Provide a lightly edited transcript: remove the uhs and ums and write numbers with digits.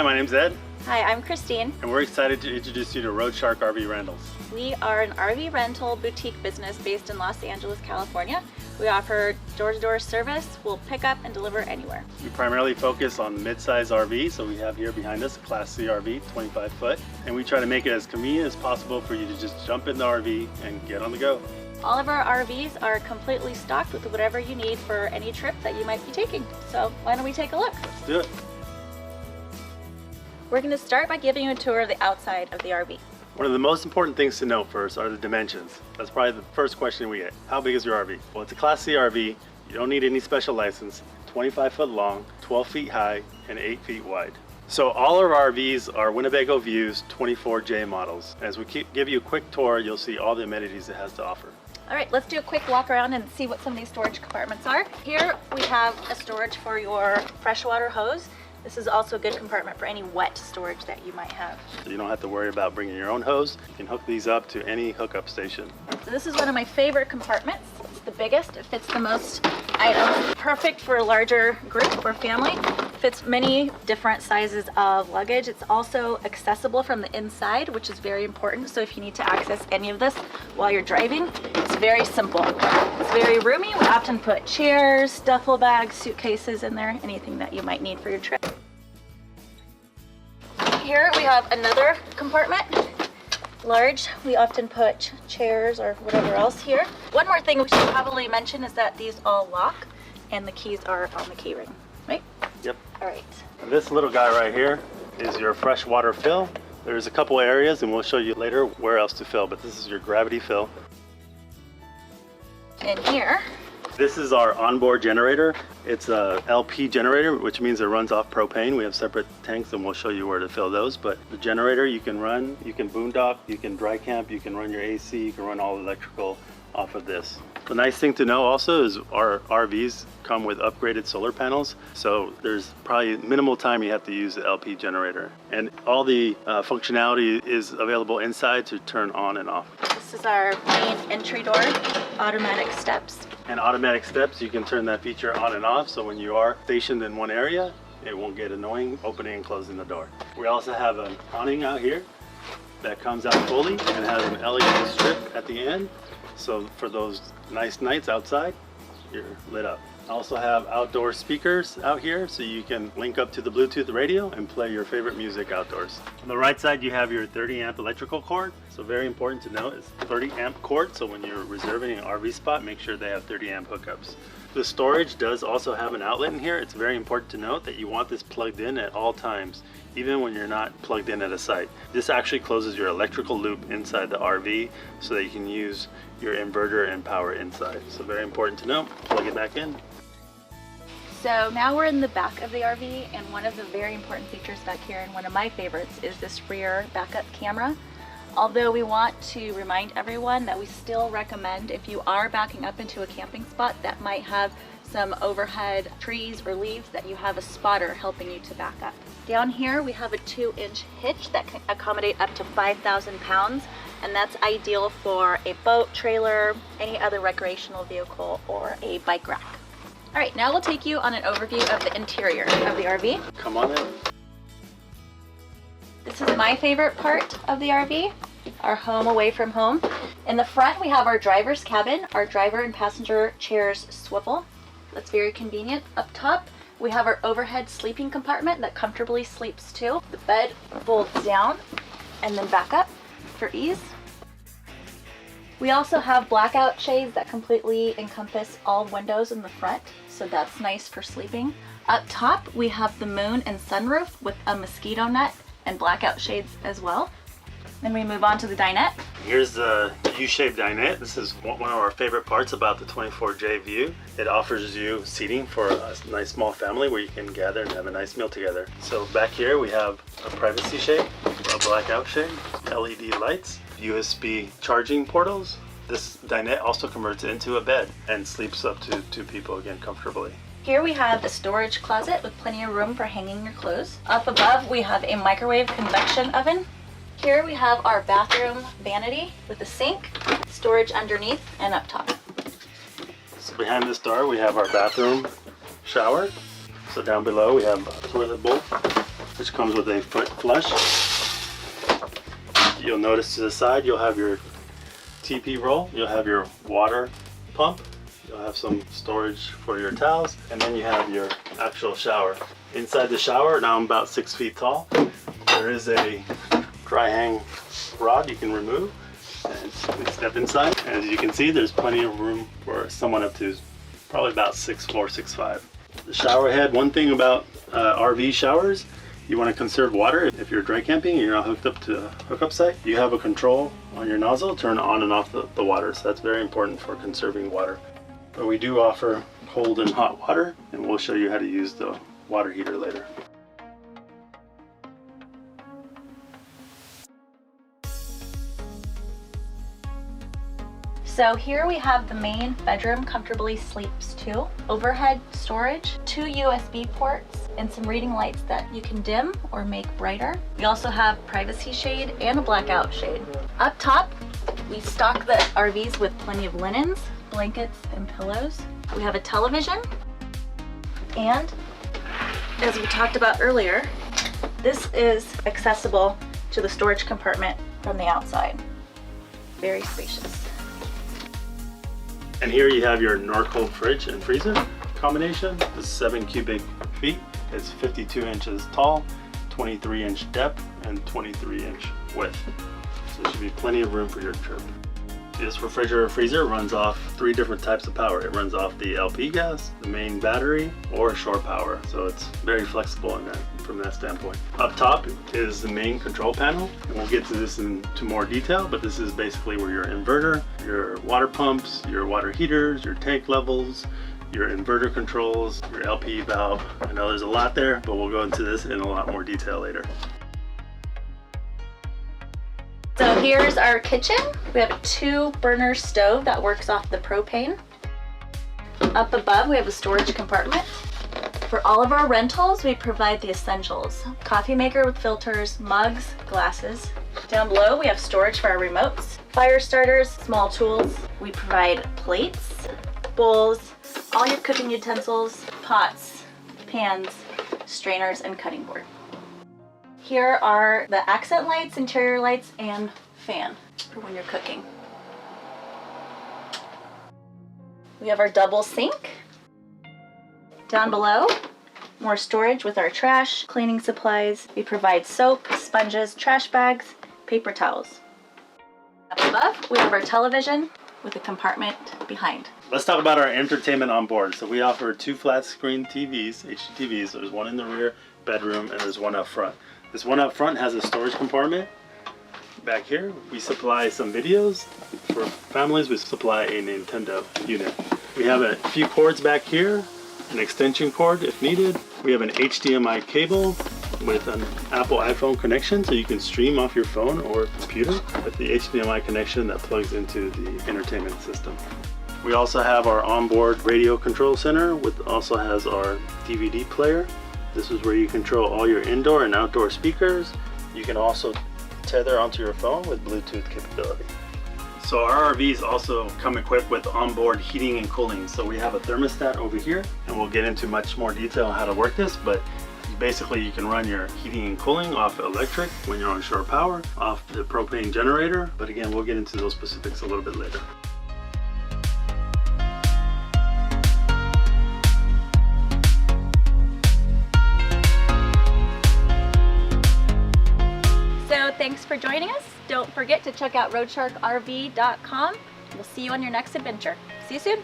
Hi, my name's Ed. Hi, I'm Christine. And we're excited to introduce you to RoadShark RV Rentals. We are an RV rental boutique business based in Los Angeles, California. We offer door-to-door service. We'll pick up and deliver anywhere. We primarily focus on mid-size RVs, so we have here behind us a Class C RV, 25 foot. And we try to make it as convenient as possible for you to just jump in the RV and get on the go. All of our RVs are completely stocked with whatever you need for any trip that you might be taking. So why don't we take a look? Let's do it. We're going to start by giving you a tour of the outside of the RV. One of the most important things to note first are the dimensions. That's probably the first question we get. How big is your RV? Well, it's a Class C RV. You don't need any special license. 25 foot long, 12 feet high, and 8 feet wide. So all of our RVs are Winnebago Views 24J models. As we give you a quick tour, you'll see all the amenities it has to offer. All right, let's do a quick walk around and see what some of these storage compartments are. Here we have a storage for your freshwater hose. This is also a good compartment for any wet storage that you might have. So you don't have to worry about bringing your own hose. You can hook these up to any hookup station. So this is one of my favorite compartments. It's the biggest. It fits the most items. Perfect for a larger group or family. Fits many different sizes of luggage. It's also accessible from the inside, which is very important. So if you need to access any of this while you're driving, it's very simple. It's very roomy. We often put chairs, duffel bags, suitcases in there, anything that you might need for your trip. Here we have another compartment. Large. We often put chairs or whatever else here. One more thing we should probably mention is that these all lock and the keys are on the key ring, right? Yep. All right. This little guy right here is your freshwater fill. There's a couple areas and we'll show you later where else to fill, but this is your gravity fill. And here, this is our onboard generator. It's a LP generator, which means it runs off propane. We have separate tanks and we'll show you where to fill those. But the generator you can run, you can boondock, you can dry camp, you can run your AC, you can run all electrical off of this. The nice thing to know also is our RVs come with upgraded solar panels. So there's probably minimal time you have to use the LP generator. And all the functionality is available inside to turn on and off. This is our main entry door, automatic steps. And automatic steps, you can turn that feature on and off, so when you are stationed in one area, it won't get annoying opening and closing the door. We also have an awning out here that comes out fully and has an LED strip at the end. So for those nice nights outside, you're lit up. I also have outdoor speakers out here so you can link up to the Bluetooth radio and play your favorite music outdoors. On the right side you have your 30 amp electrical cord. So very important to note, it's 30 amp cord, so when you're reserving an RV spot, make sure they have 30 amp hookups. The storage does also have an outlet in here. It's very important to note that you want this plugged in at all times, even when you're not plugged in at a site. This actually closes your electrical loop inside the RV so that you can use your inverter and power inside. So very important to note, plug it back in. So now we're in the back of the RV, and one of the very important features back here, and one of my favorites, is this rear backup camera. Although we want to remind everyone that we still recommend, if you are backing up into a camping spot that might have some overhead trees or leaves, that you have a spotter helping you to back up. Down here we have a 2-inch hitch that can accommodate up to 5,000 pounds, and that's ideal for a boat, trailer, any other recreational vehicle, or a bike rack. All right, now we'll take you on an overview of the interior of the RV. Come on in. This is my favorite part of the RV, our home away from home. In the front, we have our driver's cabin. Our driver and passenger chairs swivel. That's very convenient. Up top, we have our overhead sleeping compartment that comfortably sleeps too. The bed folds down and then back up for ease. We also have blackout shades that completely encompass all windows in the front, so that's nice for sleeping. Up top, we have the moon and sunroof with a mosquito net and blackout shades as well. Then we move on to the dinette. Here's the U-shaped dinette. This is one of our favorite parts about the 24J view. It offers you seating for a nice small family where you can gather and have a nice meal together. So back here we have a privacy shade, a blackout shade, LED lights, USB charging portals. This dinette also converts into a bed and sleeps up to 2 people again comfortably. Here we have a storage closet with plenty of room for hanging your clothes. Up above we have a microwave convection oven. Here we have our bathroom vanity with a sink, storage underneath and up top. So behind this door we have our bathroom shower. So down below we have a toilet bowl which comes with a foot flush. You'll notice to the side you'll have your TP roll, you'll have your water pump, you'll have some storage for your towels, and then you have your actual shower. Inside the shower, now I'm about 6 feet tall, there is a dry hang rod you can remove and step inside. As you can see, there's plenty of room for someone up to probably about 6'4", 6'5". The shower head, one thing about RV showers, you want to conserve water. If you're dry camping and you're not hooked up to a hookup site, you have a control on your nozzle, turn on and off the water. So that's very important for conserving water. But we do offer cold and hot water, and we'll show you how to use the water heater later. So here we have the main bedroom comfortably sleeps 2, overhead storage, 2 USB ports, and some reading lights that you can dim or make brighter. We also have privacy shade and a blackout shade. Up top, we stock the RVs with plenty of linens, blankets, and pillows. We have a television, and as we talked about earlier, this is accessible to the storage compartment from the outside. Very spacious. And here you have your Norcold fridge and freezer combination. This is 7 cubic feet. It's 52 inches tall, 23-inch depth, and 23-inch width. So there should be plenty of room for your trip. This refrigerator freezer runs off 3 different types of power. It runs off the LP gas, the main battery, or shore power. So it's very flexible in that, from that standpoint. Up top is the main control panel. And we'll get to this into more detail, but this is basically where your inverter, your water pumps, your water heaters, your tank levels, your inverter controls, your LP valve. I know there's a lot there, but we'll go into this in a lot more detail later. So here's our kitchen. We have a 2-burner stove that works off the propane. Up above, we have a storage compartment. For all of our rentals, we provide the essentials. Coffee maker with filters, mugs, glasses. Down below, we have storage for our remotes, fire starters, small tools. We provide plates, bowls, all your cooking utensils, pots, pans, strainers, and cutting board. Here are the accent lights, interior lights, and fan for when you're cooking. We have our double sink. Down below, more storage with our trash, cleaning supplies. We provide soap, sponges, trash bags, paper towels. Up above, we have our television with a compartment behind. Let's talk about our entertainment on board. So we offer 2 flat screen TVs, HDTVs. There's one in the rear bedroom and there's one up front. This one up front has a storage compartment. Back here, we supply some videos. For families, we supply a Nintendo unit. We have a few cords back here, an extension cord if needed. We have an HDMI cable with an Apple iPhone connection, so you can stream off your phone or computer with the HDMI connection that plugs into the entertainment system. We also have our onboard radio control center, which also has our DVD player. This is where you control all your indoor and outdoor speakers. You can also tether onto your phone with Bluetooth capability. So our RVs also come equipped with onboard heating and cooling. So we have a thermostat over here, and we'll get into much more detail on how to work this, but basically you can run your heating and cooling off electric when you're on shore power, off the propane generator, but again, we'll get into those specifics a little bit later. Thanks for joining us. Don't forget to check out RoadSharkRV.com. We'll see you on your next adventure. See you soon.